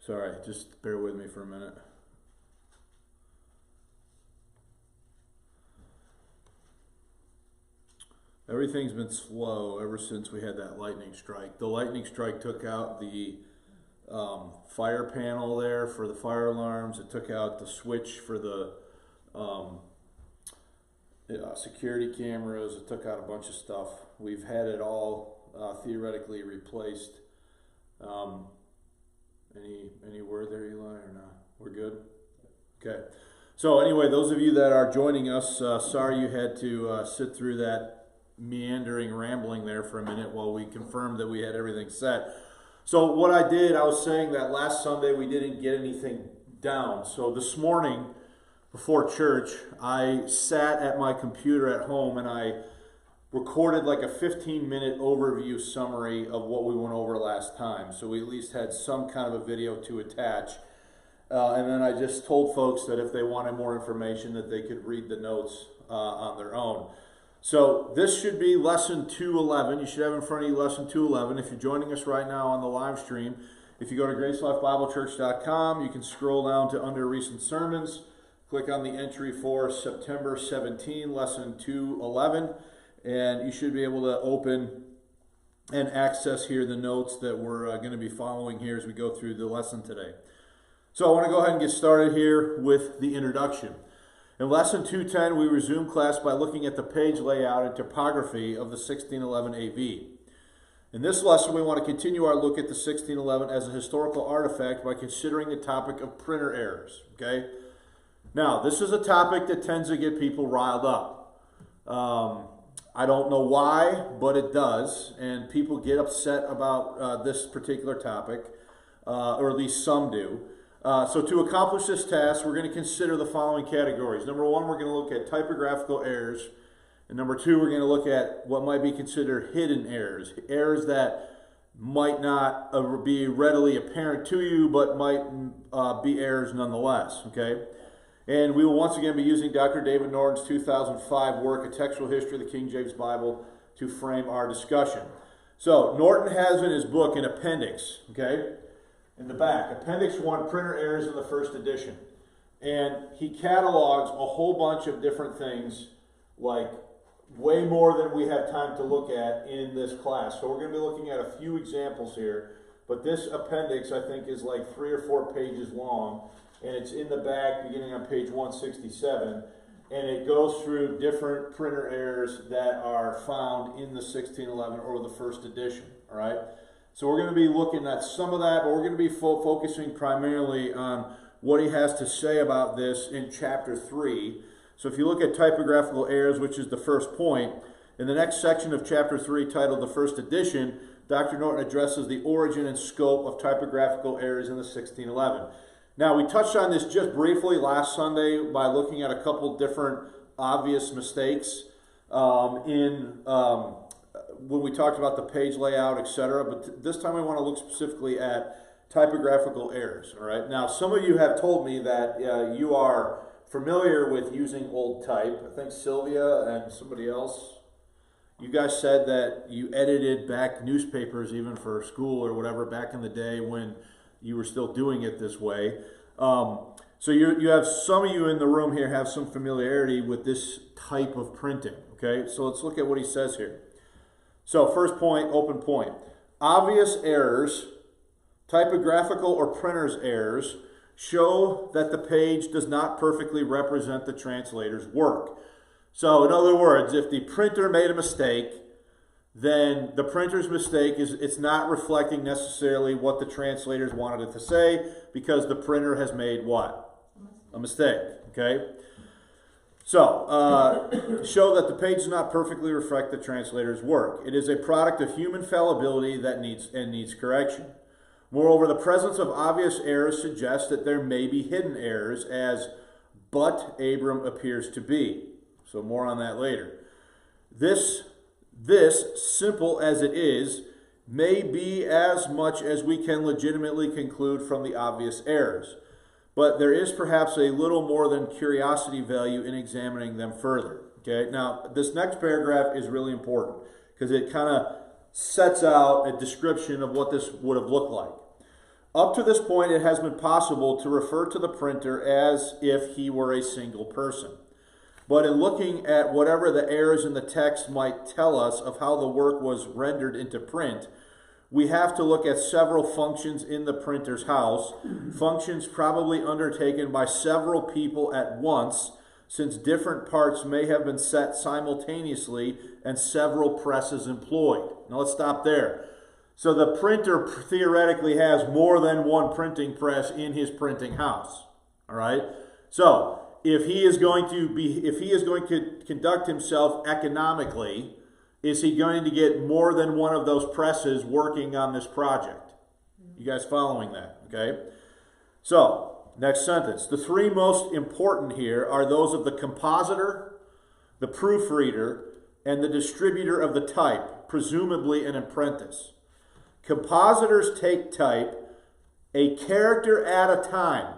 Sorry, just bear with me for a minute. Everything's been slow ever since we had that lightning strike. The lightning strike took out the fire panel there for the fire alarms. It took out the switch for the security cameras. It took out a bunch of stuff. We've had it all theoretically replaced. Any word there, Eli, or not? We're good? Okay. So anyway, those of you that are joining us, sorry you had to sit through that meandering rambling there for a minute while we confirmed that we had everything set. So what I did, I was saying that last Sunday we didn't get anything down. So this morning before church, I sat at my computer at home and I recorded like a 15-minute overview summary of what we went over last time. So we at least had some kind of a video to attach. And then I just told folks that if they wanted more information that they could read the notes on their own. So this should be lesson 211. You should have in front of you lesson 211. If you're joining us right now on the live stream, if you go to gracelifebiblechurch.com, you can scroll down to under recent sermons, click on the entry for September 17, lesson 211, and you should be able to open and access here the notes that we're going to be following here as we go through the lesson today. So I want to go ahead and get started here with the introduction. In lesson 210, we resume class by looking at the page layout and typography of the 1611 AV. In this lesson, we want to continue our look at the 1611 as a historical artifact by considering the topic of printer errors. Okay? Now, this is a topic that tends to get people riled up. I don't know why, but it does, and people get upset about this particular topic, or at least some do. So to accomplish this task, we're going to consider the following categories. Number one, we're going to look at typographical errors. And number two, we're going to look at what might be considered hidden errors. Errors that might not be readily apparent to you, but might be errors nonetheless. Okay? And we will once again be using Dr. David Norton's 2005 work, A Textual History of the King James Bible, to frame our discussion. So Norton has in his book an appendix, okay? In the back, Appendix 1, Printer Errors in the First Edition. And he catalogs a whole bunch of different things, like way more than we have time to look at in this class. So we're going to be looking at a few examples here, but this appendix, I think, is like 3 or 4 pages long, and it's in the back beginning on page 167, and it goes through different printer errors that are found in the 1611 or the first edition, all right? So we're going to be looking at some of that, but we're going to be focusing primarily on what he has to say about this in chapter 3. So if you look at typographical errors, which is the first point, in the next section of chapter 3 titled The First Edition, Dr. Norton addresses the origin and scope of typographical errors in the 1611. Now, we touched on this just briefly last Sunday by looking at a couple different obvious mistakes when we talked about the page layout, etc. But this time we want to look specifically at typographical errors. All right. Now, some of you have told me that you are familiar with using old type. I think Sylvia and somebody else, you guys said that you edited back newspapers even for school or whatever back in the day when you were still doing it this way. So you have some of you in the room here have some familiarity with this type of printing. Okay. So let's look at what he says here. So first point, open point. Obvious errors, typographical or printer's errors, show that the page does not perfectly represent the translator's work. So in other words, if the printer made a mistake, then the printer's mistake is it's not reflecting necessarily what the translators wanted it to say because the printer has made what? A mistake, okay? So, show that the page does not perfectly reflect the translator's work. It is a product of human fallibility that needs correction. Moreover, the presence of obvious errors suggests that there may be hidden errors, as but Abram appears to be. So more on that later. This, simple as it is, may be as much as we can legitimately conclude from the obvious errors. But there is perhaps a little more than curiosity value in examining them further. Okay, now this next paragraph is really important because it kind of sets out a description of what this would have looked like. Up to this point, it has been possible to refer to the printer as if he were a single person. But in looking at whatever the errors in the text might tell us of how the work was rendered into print, we have to look at several functions in the printer's house, functions probably undertaken by several people at once, since different parts may have been set simultaneously and several presses employed. Now let's stop there. So the printer theoretically has more than one printing press in his printing house. All right? So if he is going to conduct himself economically, is he going to get more than one of those presses working on this project? You guys following that? Okay? So, next sentence. The three most important here are those of the compositor, the proofreader, and the distributor of the type, presumably an apprentice. Compositors take type a character at a time.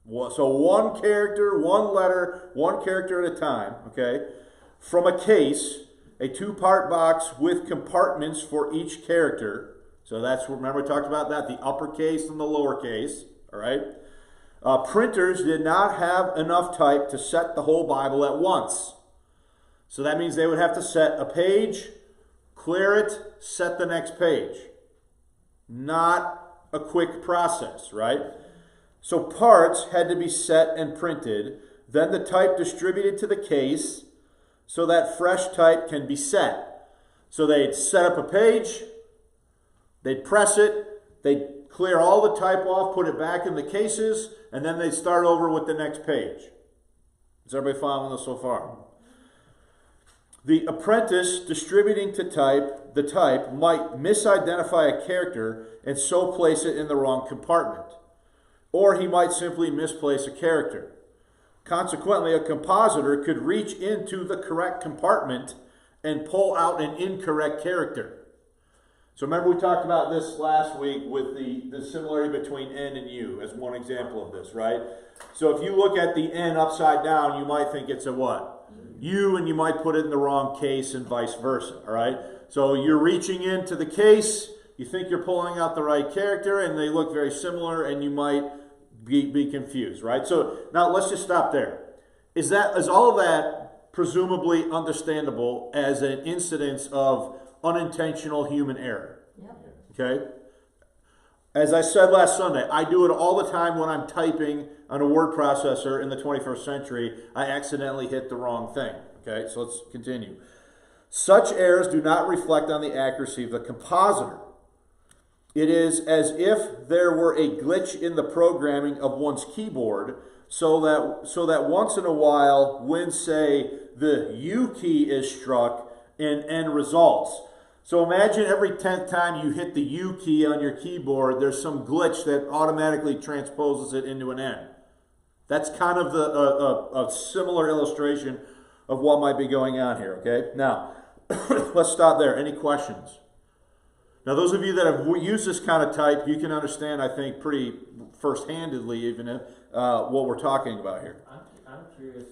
So one character, one letter, one character at a time, okay, from a case, a two-part box with compartments for each character. So that's, remember we talked about that, the uppercase and the lowercase, all right? Printers did not have enough type to set the whole Bible at once. So that means they would have to set a page, clear it, set the next page. Not a quick process, right? So parts had to be set and printed, then the type distributed to the case so that fresh type can be set. So they'd set up a page, they'd press it, they'd clear all the type off, put it back in the cases, and then they'd start over with the next page. Is everybody following this so far? The apprentice distributing to the type might misidentify a character and so place it in the wrong compartment. Or he might simply misplace a character. Consequently, a compositor could reach into the correct compartment and pull out an incorrect character. So remember we talked about this last week with the similarity between N and U as one example of this, right? So if you look at the N upside down, you might think it's a what? U, and you might put it in the wrong case and vice versa, all right? So you're reaching into the case, you think you're pulling out the right character, and they look very similar, and you might be confused, right? So now let's just stop there. Is all of that presumably understandable as an incidence of unintentional human error? Yep. Okay? As I said last Sunday, I do it all the time when I'm typing on a word processor in the 21st century. I accidentally hit the wrong thing. Okay, so let's continue. Such errors do not reflect on the accuracy of the compositor. It is as if there were a glitch in the programming of one's keyboard so that once in a while, when, say, the U key is struck, an N results. So imagine every 10th time you hit the U key on your keyboard, there's some glitch that automatically transposes it into an N. That's kind of a similar illustration of what might be going on here, okay? Now, let's stop there. Any questions? Now, those of you that have used this kind of type, you can understand, I think, pretty first-handedly even what we're talking about here. I'm curious,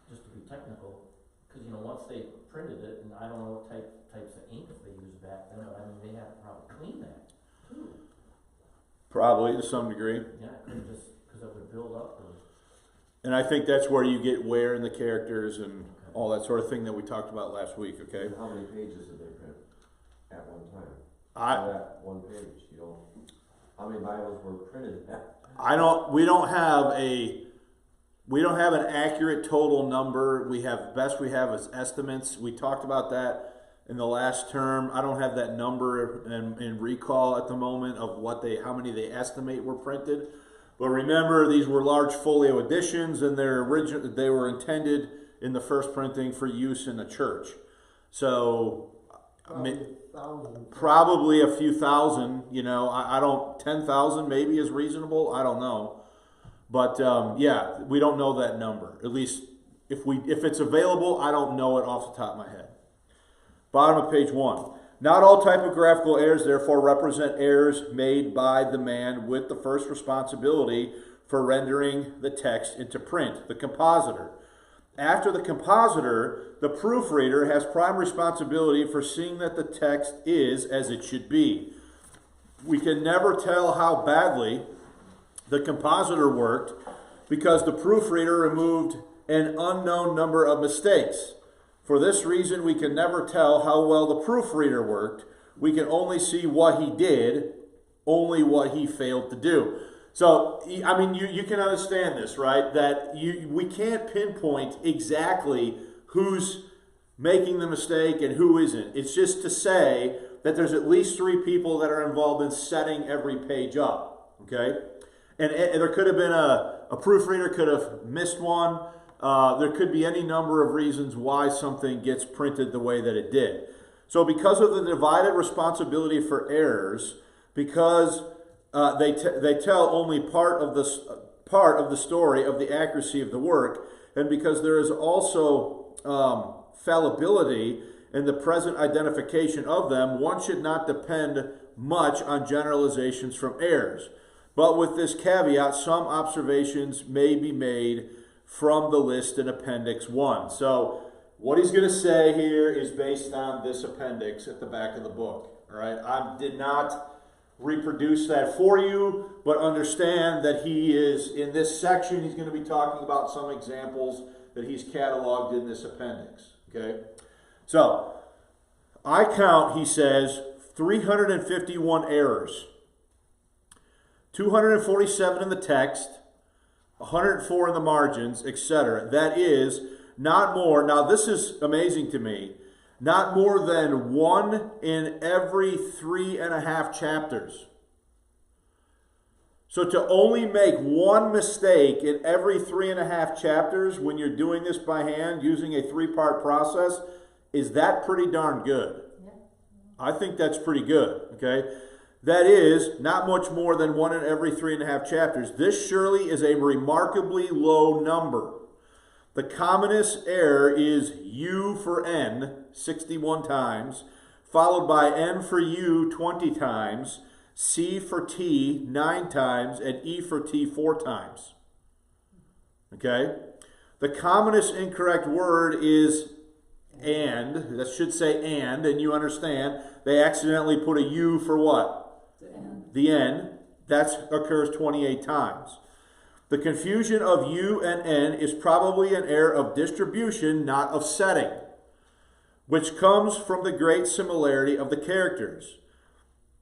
just to be technical, because, once they printed it, and I don't know what types of ink they used back then, I mean, they have to probably clean that, too. Probably, to some degree. Yeah, just because it would build up. And I think that's where you get wear in the characters and all that sort of thing that we talked about last week, okay? How many pages did they print at one time? That one page, how many Bibles were printed? We don't have an accurate total number. Best we have is estimates. We talked about that in the last term. I don't have that number in recall at the moment of how many they estimate were printed. But remember, these were large folio editions, and they were intended in the first printing for use in the church. So probably a few thousand. 10,000 maybe is reasonable. I don't know. But yeah, we don't know that number. At least if it's available, I don't know it off the top of my head. Bottom of page 1. Not all typographical errors, therefore, represent errors made by the man with the first responsibility for rendering the text into print, the compositor. After the compositor, the proofreader has prime responsibility for seeing that the text is as it should be. we can never tell how badly the compositor worked because the proofreader removed an unknown number of mistakes. For this reason, we can never tell how well the proofreader worked. We can only see what he did, only what he failed to do. So, I mean, you can understand this, right? That we can't pinpoint exactly who's making the mistake and who isn't. It's just to say that there's at least 3 people that are involved in setting every page up, okay? And there could have been a proofreader could have missed one. There could be any number of reasons why something gets printed the way that it did. So because of the divided responsibility for errors, because they tell only part of the story of the accuracy of the work, and because there is also fallibility in the present identification of them, one should not depend much on generalizations from errors. But with this caveat, some observations may be made from the list in Appendix 1. So what he's going to say here is based on this appendix at the back of the book. All right? I did not reproduce that for you, but understand that he is, in this section, he's going to be talking about some examples that he's cataloged in this appendix. Okay? So, I count, he says, 351 errors. 247 in the text, 104 in the margins, etc. That is not more, now this is amazing to me, not more than 1 in every 3.5 chapters. So to only make 1 mistake in every 3.5 chapters when you're doing this by hand using a 3-part process, is that pretty darn good? Yeah. I think that's pretty good, okay? That is not much more than 1 in every 3.5 chapters. This surely is a remarkably low number. The commonest error is U for N, 61 times, followed by N for U, 20 times, C for T, 9 times, and E for T, 4 times. Okay? The commonest incorrect word is and. That should say and you understand. They accidentally put a U for what? The N. That occurs 28 times. The confusion of U and N is probably an error of distribution, not of setting, which comes from the great similarity of the characters.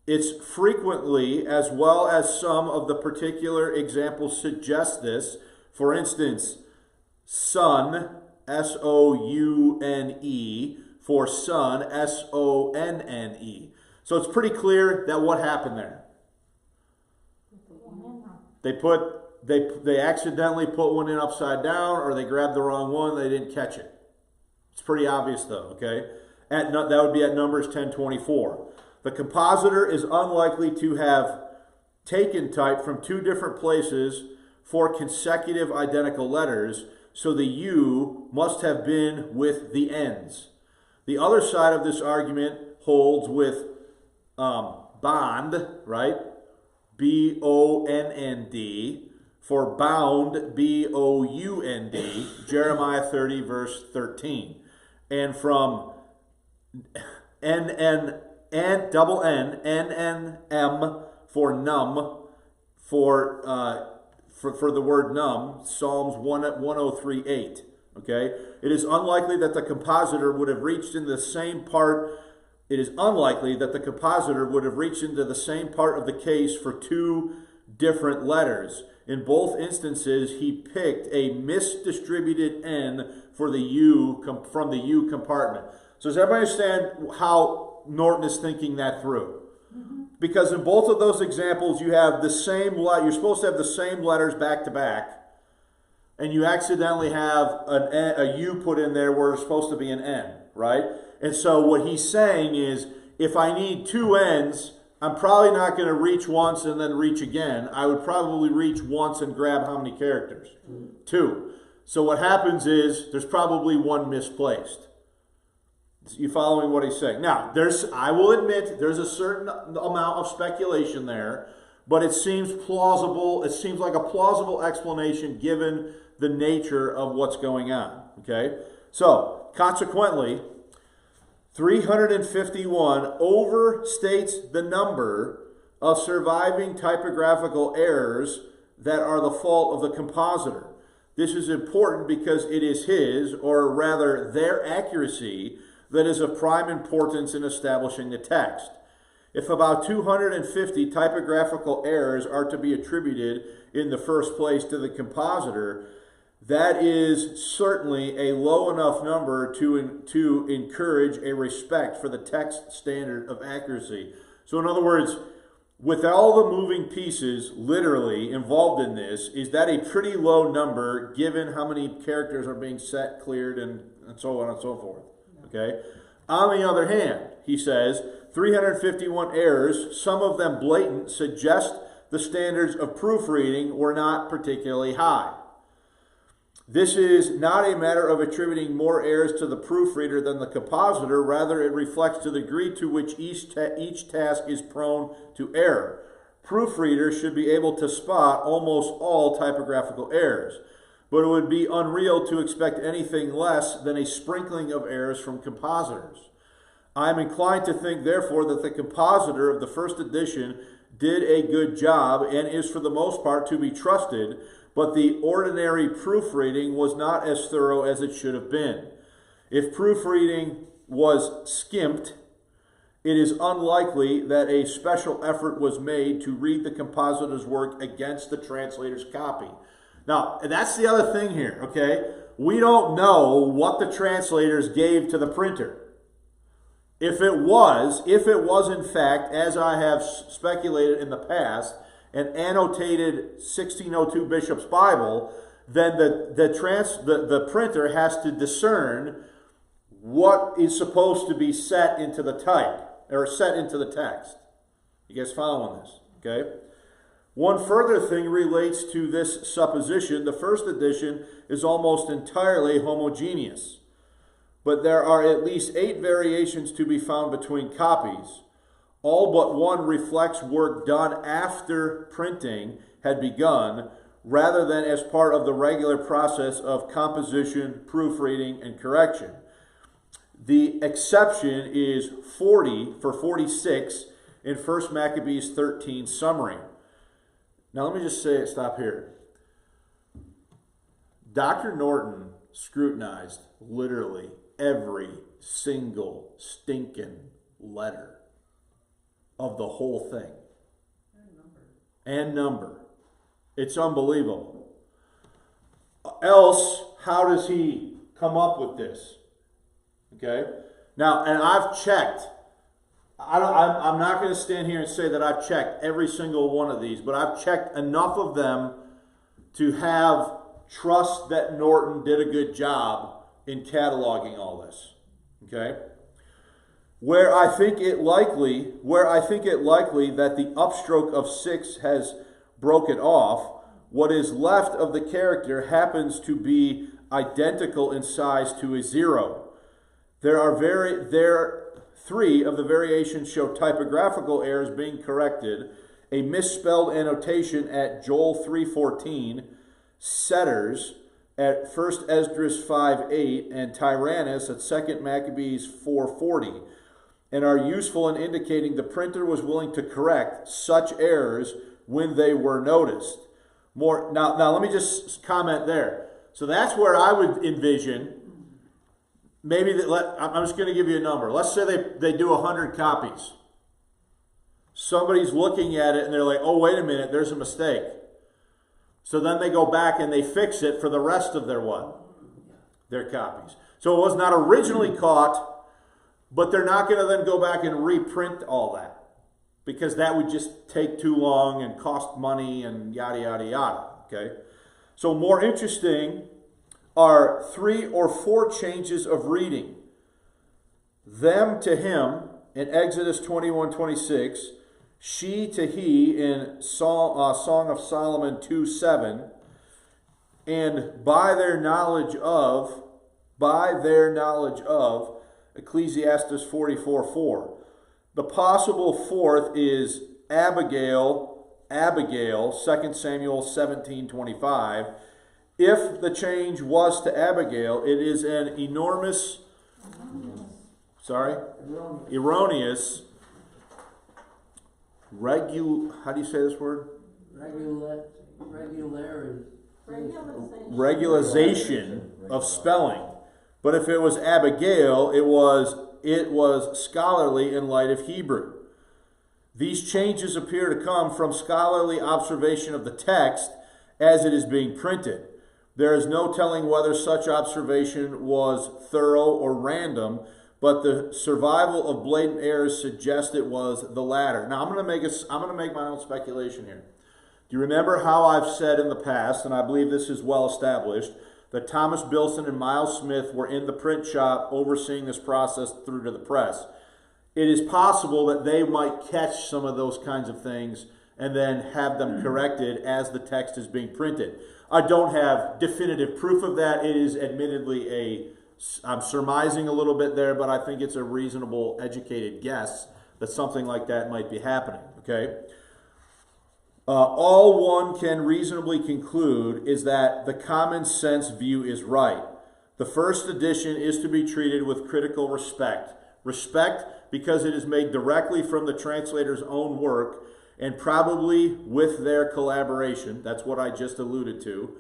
It's frequently, as well as some of the particular examples suggest this. For instance, son, S-O-U-N-E, for son, S-O-N-N-E. So it's pretty clear that what happened there? They accidentally put one in upside down, or they grabbed the wrong one, they didn't catch it. It's pretty obvious though, okay? That would be at Numbers 10:24. The compositor is unlikely to have taken type from 2 different places for consecutive identical letters, so the U must have been with the N's. The other side of this argument holds with bond, right? B-O-N-N-D, for bound, B-O-U-N-D, Jeremiah 30, verse 13. And from double N, N-N-M, for numb, for the word numb, Psalms 103:8. Okay? It is unlikely that the compositor would have reached into the same part. It is unlikely that the compositor would have reached into the same part of the case for 2 different letters. In both instances, he picked a misdistributed N for the U from the U compartment. So does everybody understand how Norton is thinking that through? Mm-hmm. Because in both of those examples, you have the same letter. You're supposed to have the same letters back to back, and you accidentally have a U put in there where it's supposed to be an N, right? And so what he's saying is, if I need 2 N's, I'm probably not going to reach once and then reach again. I would probably reach once and grab how many characters? 2. So what happens is, there's probably 1 misplaced. You following what he's saying? Now, I will admit, there's a certain amount of speculation there, but it seems plausible. It seems like a plausible explanation given the nature of what's going on. Okay? So, consequently, 351 overstates the number of surviving typographical errors that are the fault of the compositor. This is important because it is his, or rather their accuracy, that is of prime importance in establishing the text. If about 250 typographical errors are to be attributed in the first place to the compositor, that is certainly a low enough number to encourage a respect for the text standard of accuracy. So in other words, with all the moving pieces literally involved in this, is that a pretty low number given how many characters are being set, cleared, and so on and so forth? Okay. On the other hand, he says, 351 errors, some of them blatant, suggest the standards of proofreading were not particularly high. This is not a matter of attributing more errors to the proofreader than the compositor. Rather, it reflects the degree to which each task is prone to error. Proofreaders should be able to spot almost all typographical errors, but it would be unreal to expect anything less than a sprinkling of errors from compositors. I am inclined to think, therefore, that the compositor of the first edition did a good job and is for the most part to be trusted, but the ordinary proofreading was not as thorough as it should have been. If proofreading was skimped, it is unlikely that a special effort was made to read the compositor's work against the translator's copy. Now, that's the other thing here, okay? We don't know what the translators gave to the printer. If it was in fact, as I have speculated in the past, an annotated 1602 Bishop's Bible, then the printer has to discern what is supposed to be set into the type, or set into the text. You guys following this? Okay? One further thing relates to this supposition. The first edition is almost entirely homogeneous, but there are at least 8 variations to be found between copies. All but one reflects work done after printing had begun, rather than as part of the regular process of composition, proofreading, and correction. The exception is 46 in 1 Maccabees 13 summary. Now let me just stop here. Dr. Norton scrutinized literally every single stinking letter of the whole thing. And number. It's unbelievable. Else, how does he come up with this? Okay? Now, and I've checked. I'm not going to stand here and say that I've checked every single one of these, but I've checked enough of them to have trust that Norton did a good job in cataloging all this. Okay? Where I think it likely that the upstroke of 6 has broken off, what is left of the character happens to be identical in size to a 0. There 3 of the variations show typographical errors being corrected, a misspelled annotation at Joel 3:14, setters at 1 Esdras 5:8, and Tyrannus at 2 Maccabees 4:40. And are useful in indicating the printer was willing to correct such errors when they were noticed. Now let me just comment there. So that's where I would envision, maybe I'm just going to give you a number. Let's say they do 100 copies. Somebody's looking at it and they're like, oh, wait a minute, there's a mistake. So then they go back and they fix it for the rest of their what? Their copies. So it was not originally caught, but they're not going to then go back and reprint all that, because that would just take too long and cost money and yada, yada, yada. Okay? So more interesting are 3 or 4 changes of reading. Them to him in Exodus 21:26, she to he in Song of Solomon 2:7, and by their knowledge of Ecclesiastes 44:4. The possible fourth is Abigail, 2 Samuel 17:25. If the change was to Abigail, it is an erroneous how do you say this word? Regularization Regularization of spelling. But if it was Abigail, it was scholarly in light of Hebrew. These changes appear to come from scholarly observation of the text as it is being printed. There is no telling whether such observation was thorough or random, but the survival of blatant errors suggests it was the latter. Now I'm going to make my own speculation here. Do you remember how I've said in the past, and I believe this is well established, that Thomas Bilson and Miles Smith were in the print shop overseeing this process through to the press? It is possible that they might catch some of those kinds of things and then have them corrected as the text is being printed. I don't have definitive proof of that. It is admittedly I'm surmising a little bit there, but I think it's a reasonable, educated guess that something like that might be happening, okay? All one can reasonably conclude is that the common sense view is right. The first edition is to be treated with critical respect. Respect because it is made directly from the translator's own work and probably with their collaboration. That's what I just alluded to.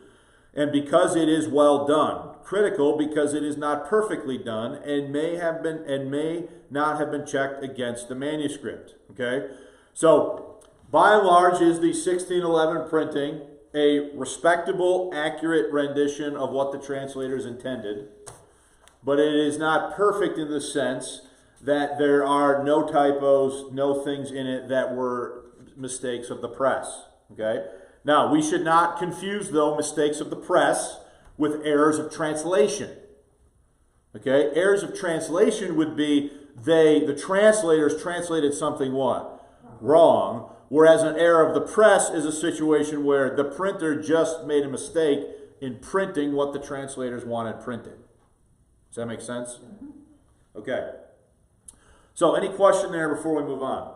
And because it is well done. Critical because it is not perfectly done and may not have been checked against the manuscript. Okay? So, by and large, is the 1611 printing a respectable, accurate rendition of what the translators intended, but it is not perfect in the sense that there are no typos, no things in it that were mistakes of the press. Okay? Now, we should not confuse, though, mistakes of the press with errors of translation. Okay? Errors of translation would be the translators translated something what? Wrong. Whereas an error of the press is a situation where the printer just made a mistake in printing what the translators wanted printed. Does that make sense? Okay. So, any question there before we move on?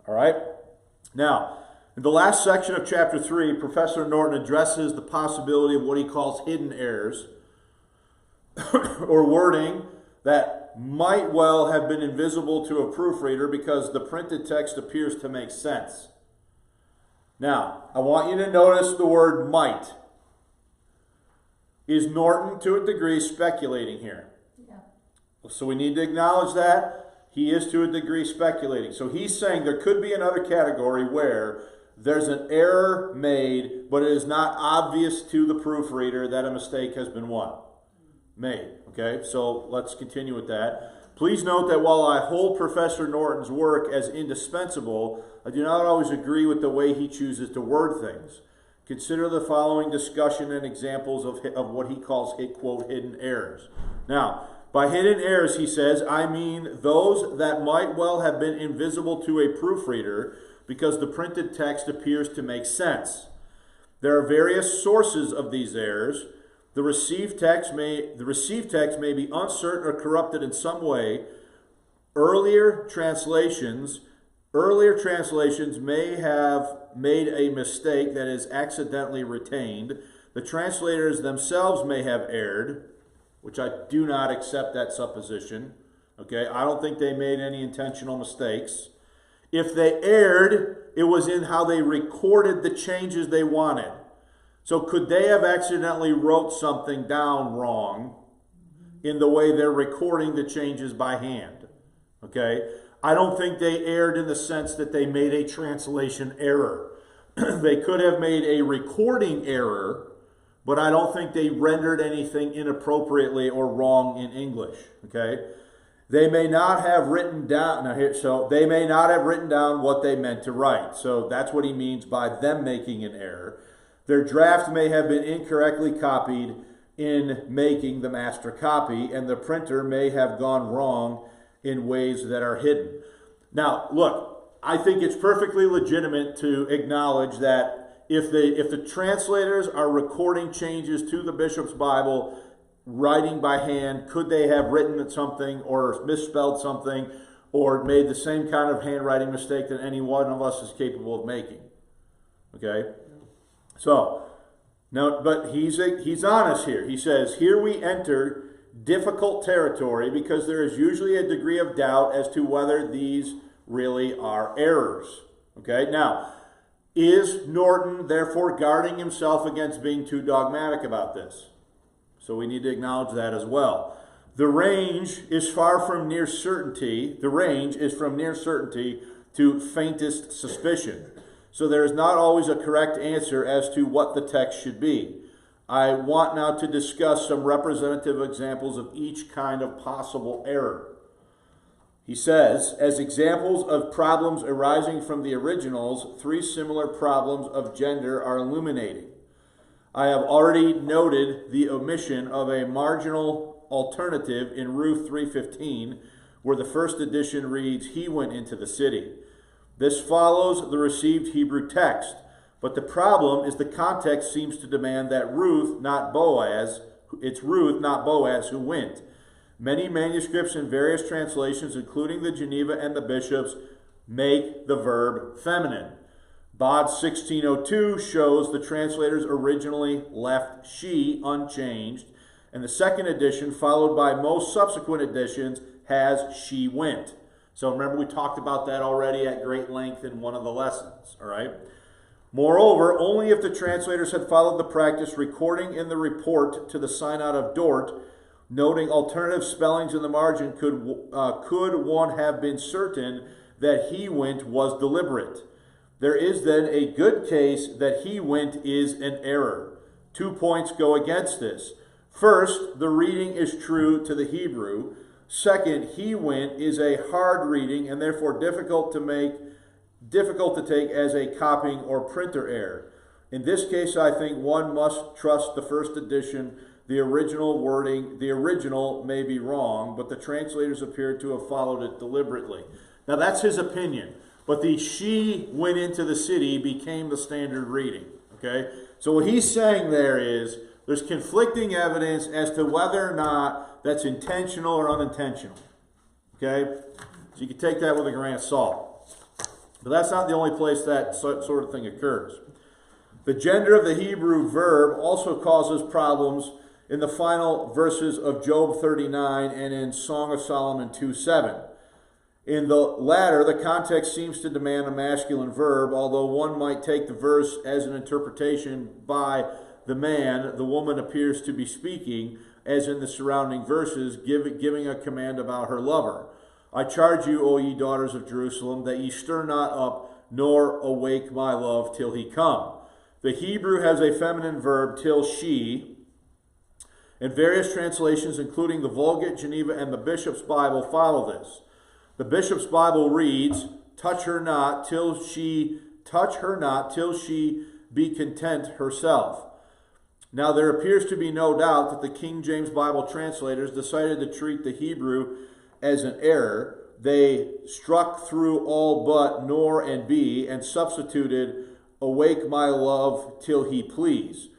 All right. Now, in the last section of chapter 3, Professor Norton addresses the possibility of what he calls hidden errors or wording that might well have been invisible to a proofreader because the printed text appears to make sense. Now, I want you to notice the word might. Is Norton, to a degree, speculating here? Yeah. So we need to acknowledge that. He is, to a degree, speculating. So he's saying there could be another category where there's an error made, but it is not obvious to the proofreader that a mistake has been what? Made. Okay, so let's continue with that. Please note that while I hold Professor Norton's work as indispensable, I do not always agree with the way he chooses to word things. Consider the following discussion and examples of what he calls, quote, hidden errors. Now, by hidden errors, he says, I mean those that might well have been invisible to a proofreader because the printed text appears to make sense. There are various sources of these errors. The received text may be uncertain or corrupted in some way. Earlier translations may have made a mistake that is accidentally retained. The translators themselves may have erred, which I do not accept that supposition. Okay, I don't think they made any intentional mistakes. If they erred, it was in how they recorded the changes they wanted. So could they have accidentally wrote something down wrong in the way they're recording the changes by hand? Okay? I don't think they erred in the sense that they made a translation error. They could have made a recording error, but I don't think they rendered anything inappropriately or wrong in English. Okay? They may not have written down, they may not have written down what they meant to write. So that's what he means by them making an error. Their draft may have been incorrectly copied in making the master copy, and the printer may have gone wrong in ways that are hidden. Now, look, I think it's perfectly legitimate to acknowledge that if the translators are recording changes to the bishop's Bible, writing by hand, could they have written something or misspelled something or made the same kind of handwriting mistake that any one of us is capable of making? Okay? So, now, but he's honest here. He says, here we enter difficult territory because there is usually a degree of doubt as to whether these really are errors. Okay, now, is Norton therefore guarding himself against being too dogmatic about this? So we need to acknowledge that as well. The range is far from near certainty. The range is from near certainty to faintest suspicion. So there is not always a correct answer as to what the text should be. I want now to discuss some representative examples of each kind of possible error. He says, as examples of problems arising from the originals, 3 similar problems of gender are illuminating. I have already noted the omission of a marginal alternative in Ruth 3:15, where the first edition reads, he went into the city. This follows the received Hebrew text, but the problem is the context seems to demand that Ruth, not Boaz, it's Ruth, not Boaz, who went. Many manuscripts and various translations, including the Geneva and the Bishops, make the verb feminine. Bod 1602 shows the translators originally left she unchanged, and the second edition, followed by most subsequent editions, has she went. So remember, we talked about that already at great length in one of the lessons, all right? Moreover, only if the translators had followed the practice recording in the report to the Synod of Dort, noting alternative spellings in the margin, could one have been certain that he went was deliberate. There is then a good case that he went is an error. 2 points go against this. First, the reading is true to the Hebrew. Second, he went is a hard reading and therefore difficult to take as a copying or printer error. In this case, I think one must trust the first edition. The original wording, the original may be wrong, but the translators appear to have followed it deliberately. Now that's his opinion, but the she went into the city became the standard reading. Okay, so what he's saying there is there's conflicting evidence as to whether or not that's intentional or unintentional. Okay, so you can take that with a grain of salt. But that's not the only place that sort of thing occurs. The gender of the Hebrew verb also causes problems in the final verses of Job 39 and in Song of Solomon 2:7. In the latter, the context seems to demand a masculine verb, although one might take the verse as an interpretation by the man. The woman appears to be speaking, as in the surrounding verses, giving a command about her lover. I charge you, O ye daughters of Jerusalem, that ye stir not up, nor awake my love till he come. The Hebrew has a feminine verb, till she, and various translations, including the Vulgate, Geneva, and the Bishop's Bible, follow this. The Bishop's Bible reads, touch her not till she be content herself. Now there appears to be no doubt that the King James Bible translators decided to treat the Hebrew as an error. They struck through all but nor and be and substituted awake my love till he please,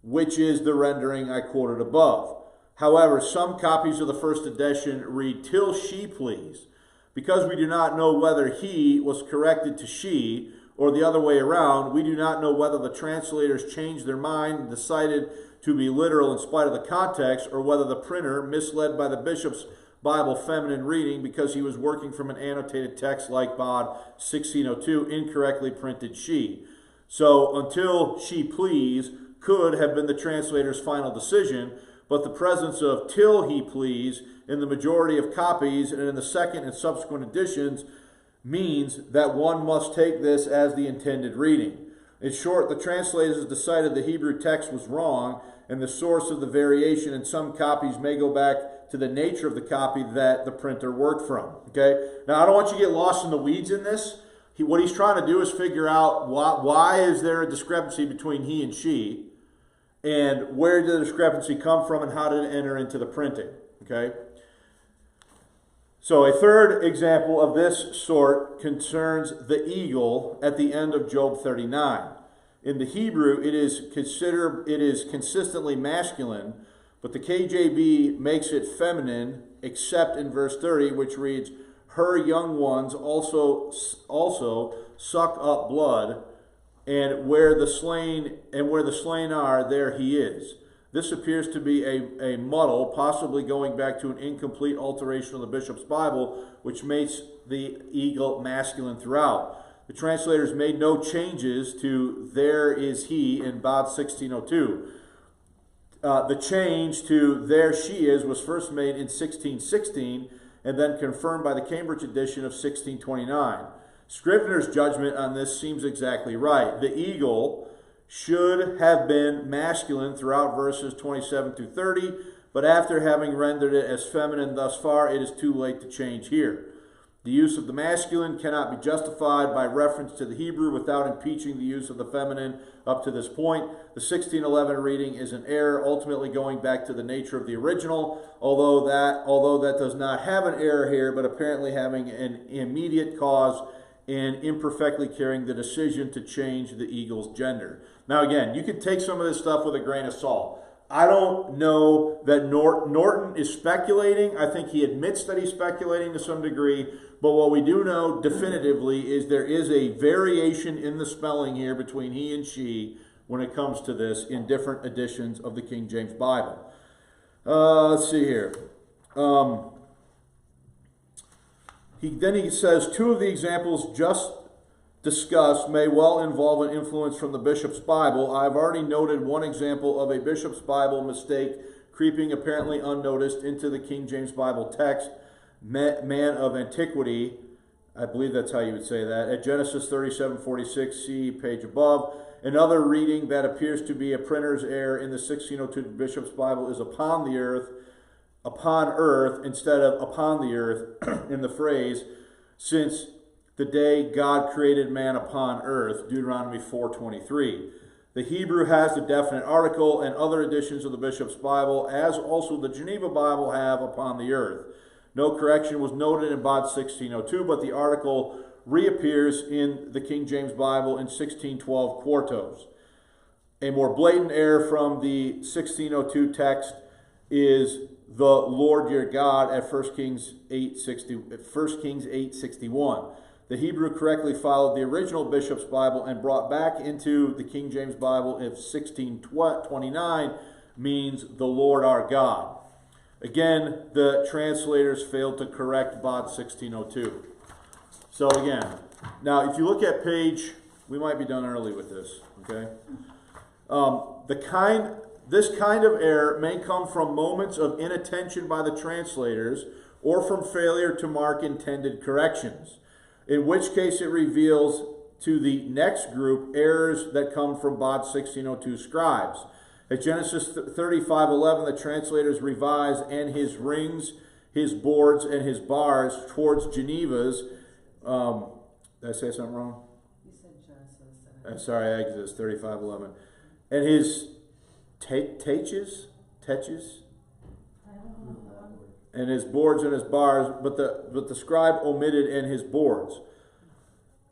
which is the rendering I quoted above. However, some copies of the first edition read till she please. Because we do not know whether he was corrected to she or the other way around, we do not know whether the translators changed their mind and decided to be literal in spite of the context, or whether the printer, misled by the Bishop's Bible feminine reading because he was working from an annotated text like Bod 1602, incorrectly printed she. So until she please could have been the translator's final decision, but the presence of till he please in the majority of copies and in the second and subsequent editions means that one must take this as the intended reading. In short, the translators decided the Hebrew text was wrong, and the source of the variation in some copies may go back to the nature of the copy that the printer worked from. Okay? Now, I don't want you to get lost in the weeds in this. What he's trying to do is figure out why is there a discrepancy between he and she, and where did the discrepancy come from, and how did it enter into the printing. Okay? So a third example of this sort concerns the eagle at the end of Job 39. In the Hebrew, it is consistently masculine, but the KJV makes it feminine, except in verse 30, which reads, her young ones also suck up blood, and where the slain are, there he is. This appears to be a muddle, possibly going back to an incomplete alteration of the bishop's Bible, which makes the eagle masculine throughout. The translators made no changes to "there is he" in Bod 1602. The change to "there she is" was first made in 1616 and then confirmed by the Cambridge edition of 1629. Scrivener's judgment on this seems exactly right. The eagle should have been masculine throughout verses 27 through 30, but after having rendered it as feminine thus far, it is too late to change here. The use of the masculine cannot be justified by reference to the Hebrew without impeaching the use of the feminine up to this point. The 1611 reading is an error, ultimately going back to the nature of the original, although that does not have an error here, but apparently having an immediate cause in imperfectly carrying the decision to change the eagle's gender. Now again, you can take some of this stuff with a grain of salt. I don't know that Norton is speculating. I think he admits that he's speculating to some degree. But what we do know definitively is there is a variation in the spelling here between he and she when it comes to this in different editions of the King James Bible. Let's see here. He says, two of the examples just discussed may well involve an influence from the bishop's Bible. I've already noted one example of a bishop's Bible mistake creeping apparently unnoticed into the King James Bible text. Man of antiquity, I believe that's how you would say that, at Genesis 37:46, see page above. Another reading that appears to be a printer's error in the 1602 bishop's Bible is upon earth, instead of upon the earth in the phrase, since the day God created man upon earth, Deuteronomy 4:23. The Hebrew has the definite article, and other editions of the bishop's Bible, as also the Geneva Bible, have upon the earth. No correction was noted in Bod 1602, but the article reappears in the King James Bible in 1612 quartos. A more blatant error from the 1602 text is the Lord your God at 1 Kings 8:61. The Hebrew correctly followed the original bishop's Bible and brought back into the King James Bible if 1629 means the Lord our God. Again, the translators failed to correct Bod 1602. So again, now if you look at page, we might be done early with this, okay? This kind of error may come from moments of inattention by the translators or from failure to mark intended corrections, in which case it reveals to the next group errors that come from Bod 1602 scribes. At Genesis 35:11, the translators revise "and his rings, his boards, and his bars" towards Geneva's. Did I say something wrong? You said Genesis. Sorry, Exodus 35:11. And his teches? I don't know that one. And his boards and his bars, but the scribe omitted "and his boards."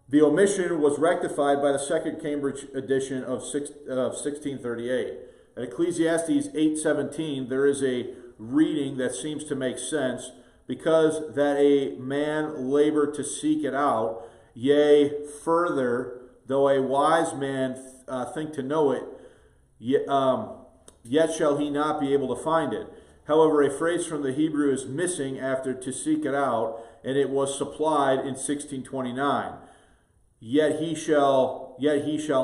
The omission was rectified by the second Cambridge edition of 1638. At Ecclesiastes 8:17, there is a reading that seems to make sense, because that a man labor to seek it out, yea, further, though a wise man think to know it, yet shall he not be able to find it. However, a phrase from the Hebrew is missing after "to seek it out," and it was supplied in 1629. Yet he shall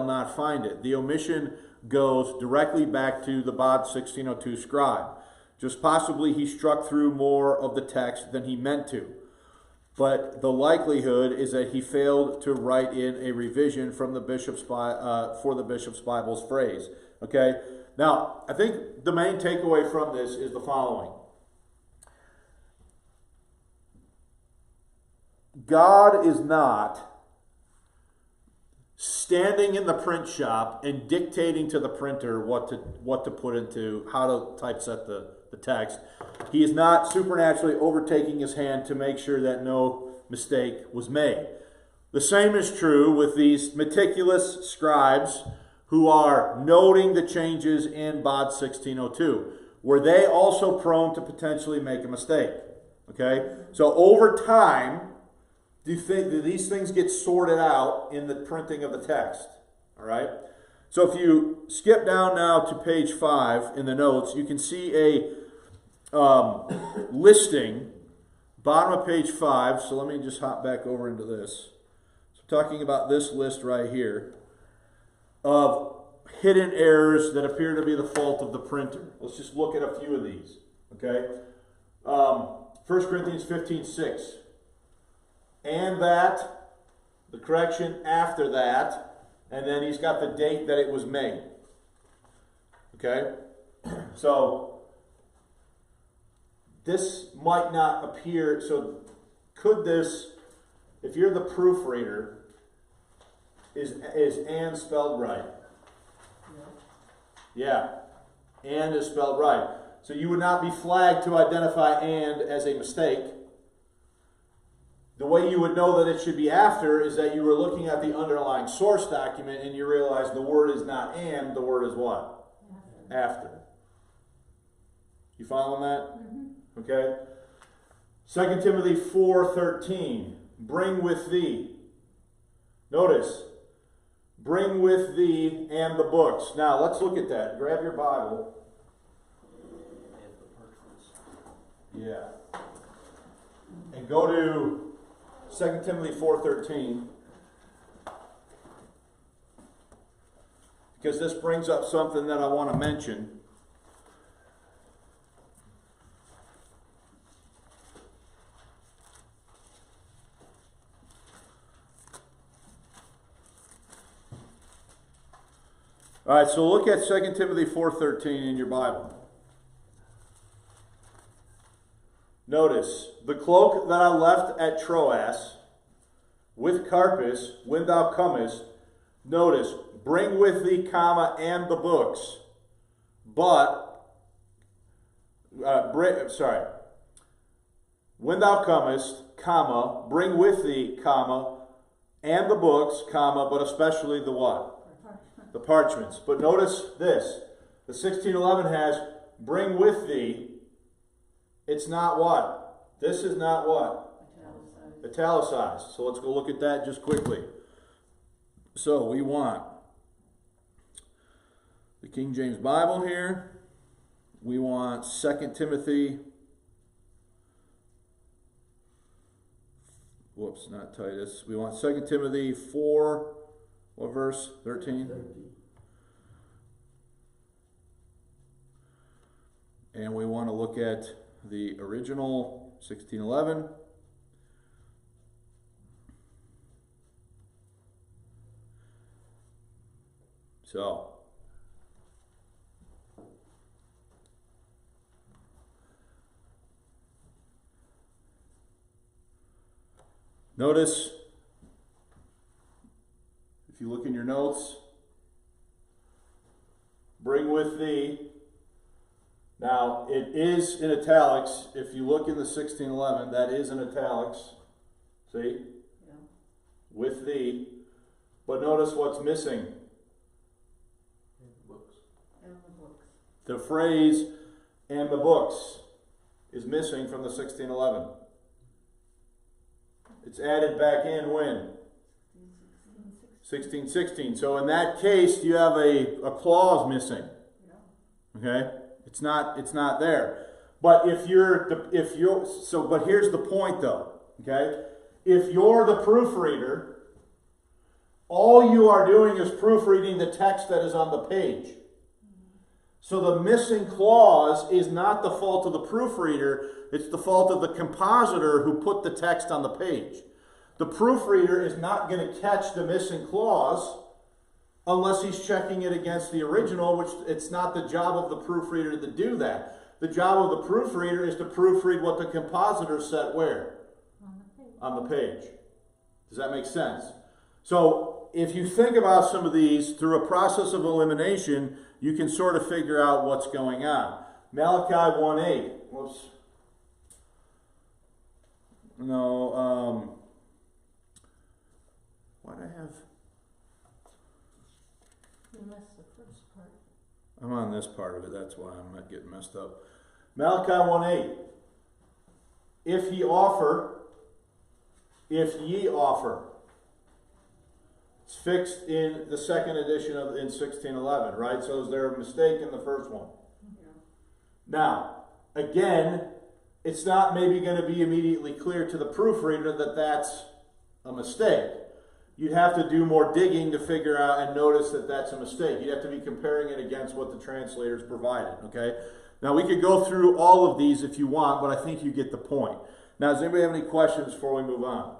not find it. The omission goes directly back to the Bod 1602 scribe. Just possibly he struck through more of the text than he meant to. But the likelihood is that he failed to write in a revision from the bishop's for the bishop's Bible's phrase. Okay? Now, I think the main takeaway from this is the following. God is not standing in the print shop and dictating to the printer what to put into, how to typeset the text. He is not supernaturally overtaking his hand to make sure that no mistake was made. The same is true with these meticulous scribes who are noting the changes in Bod 1602. Were they also prone to potentially make a mistake? Okay? So over time, do these things get sorted out in the printing of the text? All right? So if you skip down now to page 5 in the notes, you can see a listing, bottom of page 5. So let me just hop back over into this. So talking about this list right here of hidden errors that appear to be the fault of the printer. Let's just look at a few of these. Okay, 1 Corinthians 15:6. And that, the correction after that, and then he's got the date that it was made. Okay, so this might not appear. So could this, if you're the proofreader, is "and" spelled right? Yeah, "and" is spelled right. So you would not be flagged to identify "and" as a mistake. The way you would know that it should be "after" is that you were looking at the underlying source document and you realize the word is not "and," the word is what? After. You following that? Mm-hmm. Okay. 2 Timothy 4:13. Bring with thee. Notice. Bring with thee and the books. Now let's look at that. Grab your Bible. Yeah. And go to 2 Timothy 4:13. Because this brings up something that I want to mention. All right, so look at 2 Timothy 4:13 in your Bible. Notice, the cloak that I left at Troas with Carpus, when thou comest, notice, bring with thee, comma, and the books, but, when thou comest, comma, bring with thee, comma, and the books, comma, but especially the what? The parchments. But notice this, the 1611 has, bring with thee. It's not what? This is not what? Italicized. So let's go look at that just quickly. So we want the King James Bible here. We want 2 Timothy. Whoops, not Titus. We want 2 Timothy 4. What verse? 13? And we want to look at the original 1611. So, notice, if you look in your notes, bring with thee. Now, it is in italics. If you look in the 1611, that is in italics. See? Yeah. With thee. But notice what's missing. And the books. The phrase, and the books, is missing from the 1611. It's added back in when? 1616. So in that case, you have a clause missing. Okay? It's not there. But but here's the point though. Okay? If you're the proofreader, all you are doing is proofreading the text that is on the page. So the missing clause is not the fault of the proofreader, it's the fault of the compositor who put the text on the page. The proofreader is not going to catch the missing clause unless he's checking it against the original, which it's not the job of the proofreader to do that. The job of the proofreader is to proofread what the compositor set where? On the page. Does that make sense? So if you think about some of these through a process of elimination, you can sort of figure out what's going on. Malachi 1:8. Whoops. No, why'd I have? You missed the first part. I'm on this part of it, that's why I'm not getting messed up. Malachi 1:8. If ye offer. It's fixed in the second edition in 1611, right? So is there a mistake in the first one? Yeah. Now, again, it's not maybe going to be immediately clear to the proofreader that that's a mistake. You'd have to do more digging to figure out and notice that that's a mistake. You'd have to be comparing it against what the translators provided, okay? Now, we could go through all of these if you want, but I think you get the point. Now, does anybody have any questions before we move on?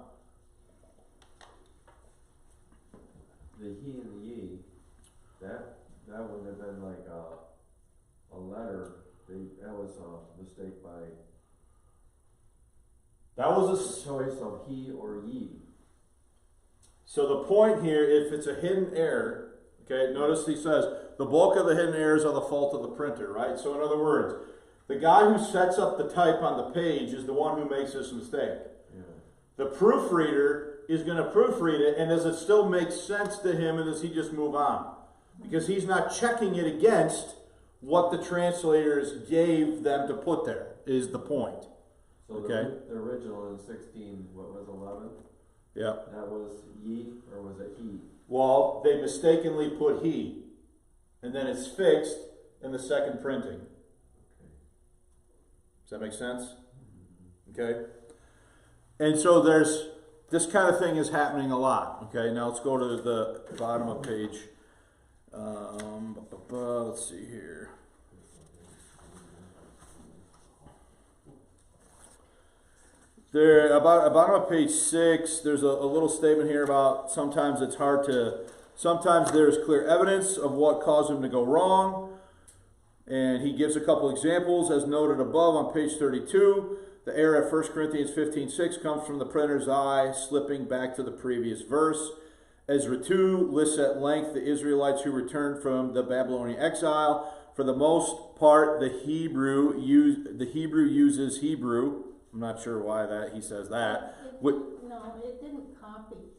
The he and the ye, that would have been like a letter. That was a mistake by That was the choice of he or ye. So the point here, if it's a hidden error, okay, notice he says, the bulk of the hidden errors are the fault of the printer, right? So in other words, the guy who sets up the type on the page is the one who makes this mistake. Yeah. The proofreader is going to proofread it, and does it still make sense to him, and does he just move on? Because he's not checking it against what the translators gave them to put there, is the point. So Okay. the original in 16, what was 11? Yeah. That was ye, or was it he? Well, they mistakenly put he, and then it's fixed in the second printing. Does that make sense? Okay. And so there's this kind of thing is happening a lot. Okay. Now let's go to the bottom of page. Let's see here. There, about bottom of page 6, there's a little statement here about sometimes it's hard to, sometimes there's clear evidence of what caused him to go wrong. And he gives a couple examples as noted above on page 32. The error at 1 Corinthians 15:6 comes from the printer's eye slipping back to the previous verse. Ezra 2 lists at length the Israelites who returned from the Babylonian exile. For the most part, the Hebrew uses Hebrew. I'm not sure why that he says that. No, it didn't copy.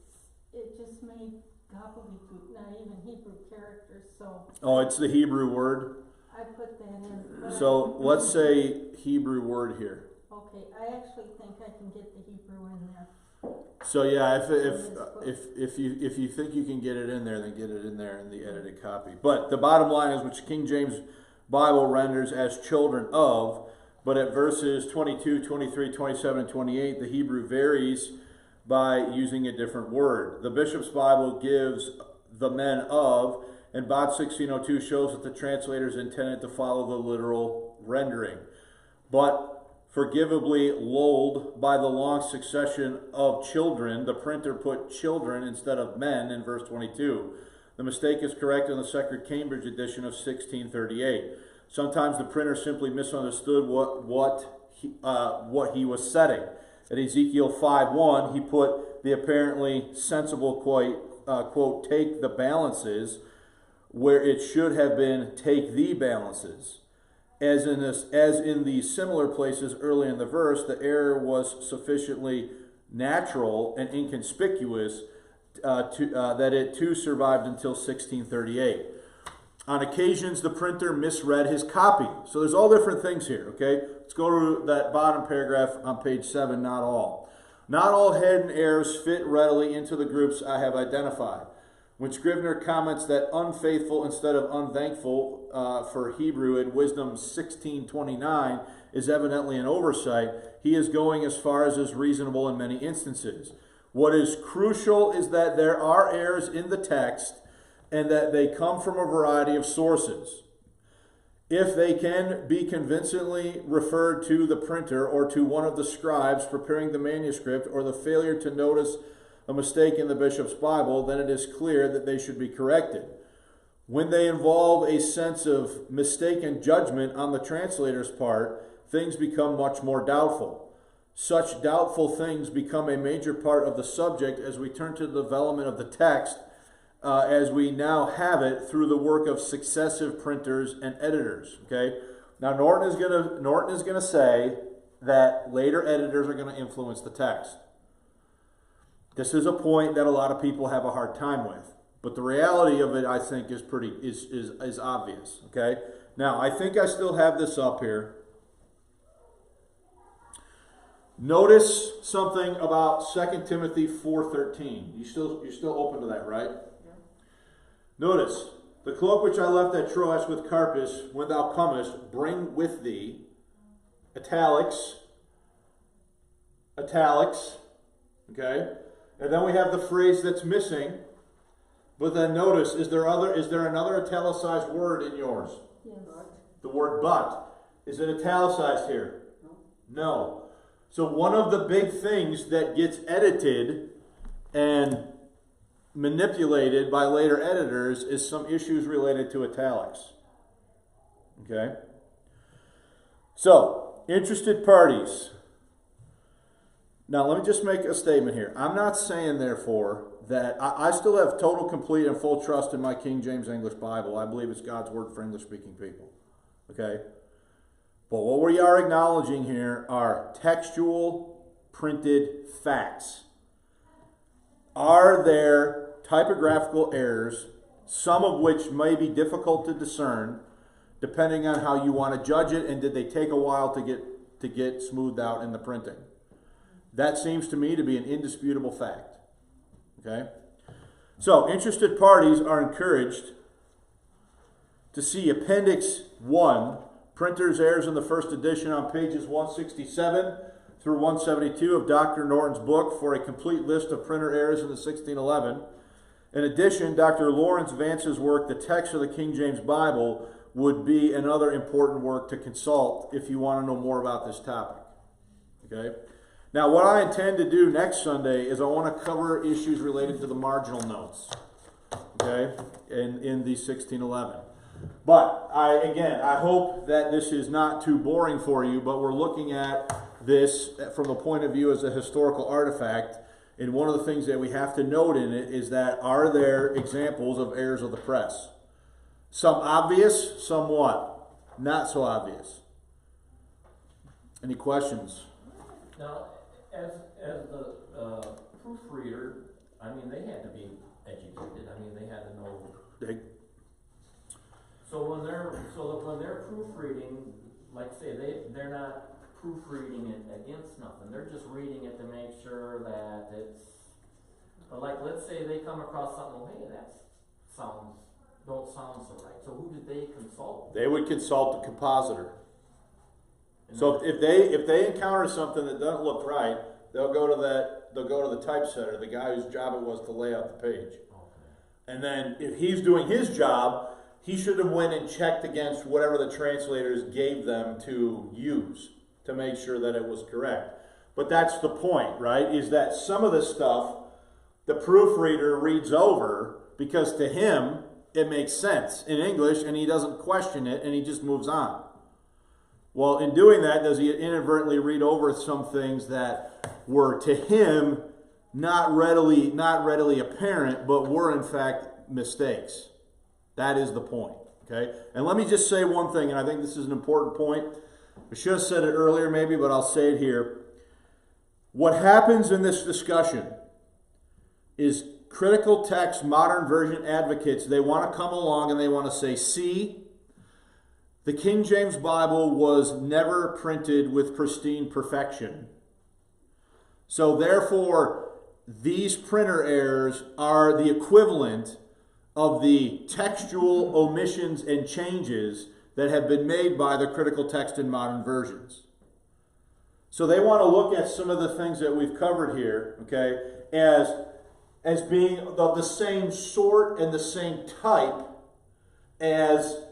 It just made gobbledygook, not even Hebrew characters. So Oh, it's the Hebrew word. I put that in. So let's say Hebrew word here. Okay, I actually think I can get the Hebrew in there. So yeah, if you think you can get it in there, then get it in there in the edited copy. But the bottom line is, which King James Bible renders as children of, but at verses 22, 23, 27, and 28, the Hebrew varies by using a different word. The Bishop's Bible gives the men of, and Bot 1602 shows that the translators intended to follow the literal rendering. But forgivably lulled by the long succession of children, the printer put children instead of men in verse 22. The mistake is correct in the Second Cambridge edition of 1638. Sometimes the printer simply misunderstood what he was setting. At Ezekiel 5:1, he put the apparently sensible quote, take the balances, where it should have been take the balances. As in the similar places early in the verse, the error was sufficiently natural and inconspicuous that it too survived until 1638. On occasions, the printer misread his copy. So there's all different things here, okay? Let's go to that bottom paragraph on page 7, not all. Not all hidden errors fit readily into the groups I have identified. When Scrivener comments that unfaithful instead of unthankful for Hebrew in Wisdom 16:29 is evidently an oversight, he is going as far as is reasonable in many instances. What is crucial is that there are errors in the text and that they come from a variety of sources. If they can be convincingly referred to the printer or to one of the scribes preparing the manuscript, or the failure to notice a mistake in the bishop's Bible, then it is clear that they should be corrected. When they involve a sense of mistaken judgment on the translator's part, things become much more doubtful. Such doubtful things become a major part of the subject as we turn to the development of the text as we now have it through the work of successive printers and editors. Okay. Now Norton is gonna say that later editors are going to influence the text. This is a point that a lot of people have a hard time with, but the reality of it, I think, is obvious. Okay. Now I think I still have this up here. Notice something about 2 Timothy 4:13. You're still open to that, right? Yeah. Notice, the cloak which I left at Troas with Carpus, when thou comest, bring with thee, italics, okay? And then we have the phrase that's missing. But then notice, is there another italicized word in yours? Yes. The word but. Is it italicized here? No. So one of the big things that gets edited and manipulated by later editors is some issues related to italics. Okay? So, interested parties. Now, let me just make a statement here. I'm not saying, therefore, that I still have total, complete, and full trust in my King James English Bible. I believe it's God's word for English-speaking people. Okay? But what we are acknowledging here are textual, printed facts. Are there typographical errors, some of which may be difficult to discern, depending on how you want to judge it, and did they take a while to get smoothed out in the printing? That seems to me to be an indisputable fact. Okay? So, interested parties are encouraged to see Appendix 1, Printer's Errors in the First Edition, on pages 167 through 172 of Dr. Norton's book for a complete list of printer errors in the 1611. In addition, Dr. Lawrence Vance's work, The Text of the King James Bible, would be another important work to consult if you want to know more about this topic. Okay? Now, what I intend to do next Sunday is I want to cover issues related to the marginal notes, okay, in the 1611. But, I hope that this is not too boring for you, but we're looking at this from a point of view as a historical artifact, and one of the things that we have to note in it is that are there examples of errors of the press? Some obvious, some what? Not so obvious. Any questions? Now, as the proofreader, I mean, they had to be educated. I mean, they had to know. So when they're proofreading, like say they're not proofreading it against nothing. They're just reading it to make sure that it's. But like, let's say they come across something. Well, hey, that don't sound so right. So who did they consult? They would consult the compositor. So if they encounter something that doesn't look right, they'll go to the typesetter, the guy whose job it was to lay out the page. Okay. And then if he's doing his job, he should have went and checked against whatever the translators gave them to use to make sure that it was correct. But that's the point, right? Is that some of this stuff the proofreader reads over because to him it makes sense in English and he doesn't question it and he just moves on. Well, in doing that, does he inadvertently read over some things that were to him not readily apparent, but were in fact mistakes? That is the point. Okay? And let me just say one thing, and I think this is an important point. I should have said it earlier maybe, but I'll say it here. What happens in this discussion is critical text, modern version advocates, they want to come along and they want to say, see, the King James Bible was never printed with pristine perfection. So therefore, these printer errors are the equivalent of the textual omissions and changes that have been made by the critical text in modern versions. So they want to look at some of the things that we've covered here, okay, as being of the same sort and the same type as,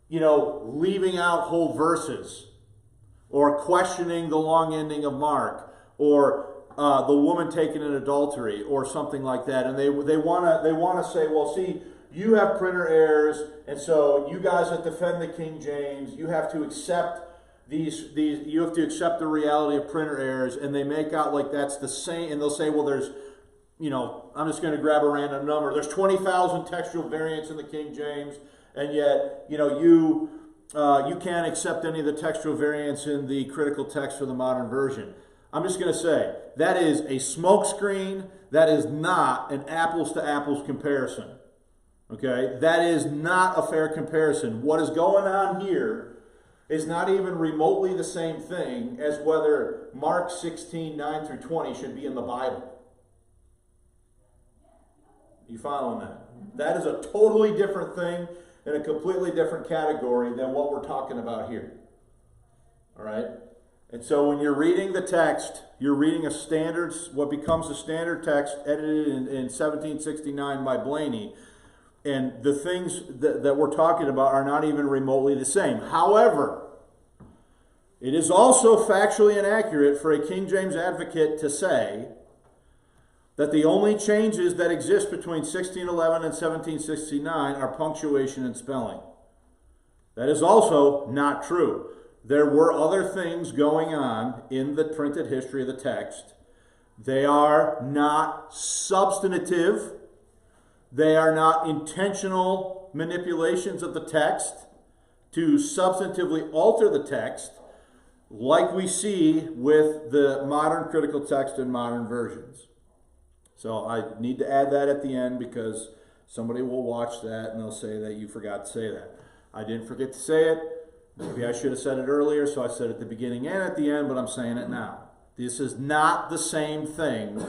leaving out whole verses, or questioning the long ending of Mark, or the woman taken in adultery, or something like that. And they want to say, well, see, you have printer errors, and so you guys that defend the King James, you have to accept you have to accept the reality of printer errors, and they make out like that's the same, and they'll say, well, there's, I'm just going to grab a random number. There's 20,000 textual variants in the King James, and yet, you can't accept any of the textual variants in the critical text of the modern version. I'm just going to say, that is a smokescreen. That is not an apples-to-apples comparison. Okay? That is not a fair comparison. What is going on here is not even remotely the same thing as whether Mark 16, 9 through 20 should be in the Bible. You following that? That is a totally different thing and a completely different category than what we're talking about here. All right? And so when you're reading the text, you're reading a standard, what becomes a standard text edited in 1769 by Blaney. And the things that we're talking about are not even remotely the same. However, it is also factually inaccurate for a King James advocate to say that the only changes that exist between 1611 and 1769 are punctuation and spelling. That is also not true. There were other things going on in the printed history of the text. They are not substantive. They are not intentional manipulations of the text to substantively alter the text like we see with the modern critical text and modern versions. So I need to add that at the end because somebody will watch that and they'll say that you forgot to say that. I didn't forget to say it. Maybe I should have said it earlier, so I said it at the beginning and at the end, but I'm saying it now. This is not the same thing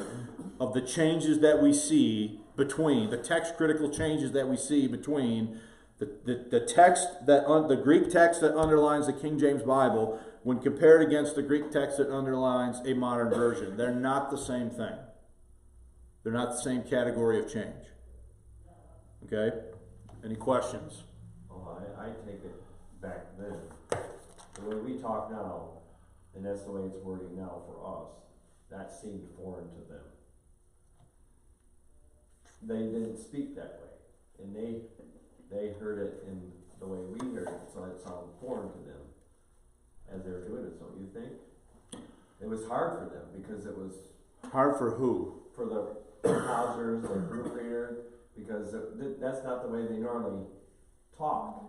of the changes that we see between, the text critical changes that we see between the text the Greek text that underlines the King James Bible when compared against the Greek text that underlines a modern version. They're not the same thing. They're not the same category of change. Okay? Any questions? Oh, I take it back then. The way we talk now, and that's the way it's wording now for us, that seemed foreign to them. They didn't speak that way, and they heard it in the way we heard it, so it sounded foreign to them as they were doing it, don't you think? It was hard for them because it was... Hard for who? For the composers, the proofreader, because that's not the way they normally talk.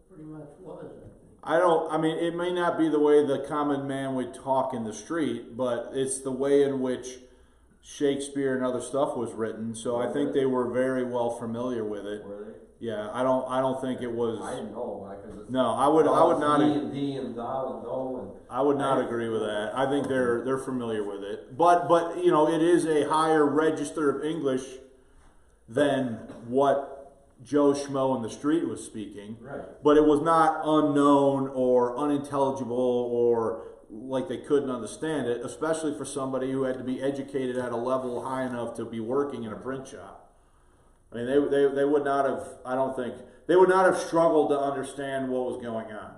Pretty much was, I mean, it may not be the way the common man would talk in the street, but it's the way in which Shakespeare and other stuff was written, so I think they were very well familiar with it. Were they? Yeah, I don't think it was. I didn't know, because it's... No, I would not. D and thou and thou and... I would not agree with that. I think they're familiar with it, but you know, it is a higher register of English than what Joe Schmo in the street was speaking. Right. But it was not unknown or unintelligible or like they couldn't understand it, especially for somebody who had to be educated at a level high enough to be working in a print shop. I mean, they would not have, I don't think, they would not have struggled to understand what was going on.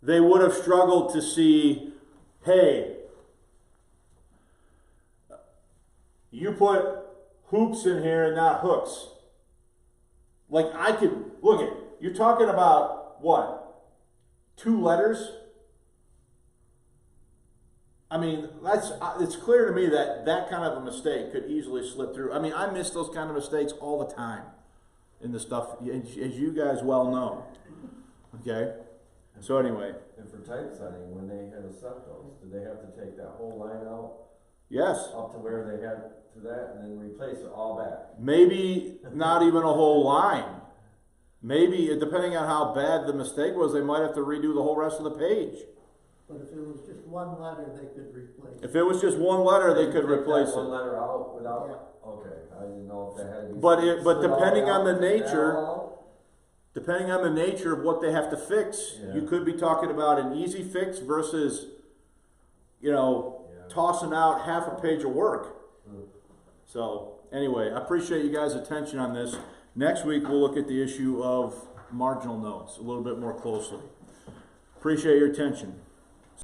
They would have struggled to see, hey, you put hoops in here and not hooks. Like I could, look at, you're talking about what? 2 letters? I mean, it's clear to me that that kind of a mistake could easily slip through. I mean, I miss those kind of mistakes all the time in the stuff, as you guys well know. Okay? So anyway. And for typesetting, when they had to set those, did they have to take that whole line out? Yes. Up to where they had to that and then replace it all back? Maybe not even a whole line. Maybe, depending on how bad the mistake was, they might have to redo the whole rest of the page. But if it was just one letter, they could replace it. If it was just one letter, they could replace One it. letter out without? Okay, I didn't know if that had to be... But depending on the nature, out? depending on the nature of what they have to fix, Yeah. you could be talking about an easy fix versus, you know, tossing out half a page of work. So anyway, I appreciate you guys' attention on this. Next week, we'll look at the issue of marginal notes a little bit more closely. Appreciate your attention.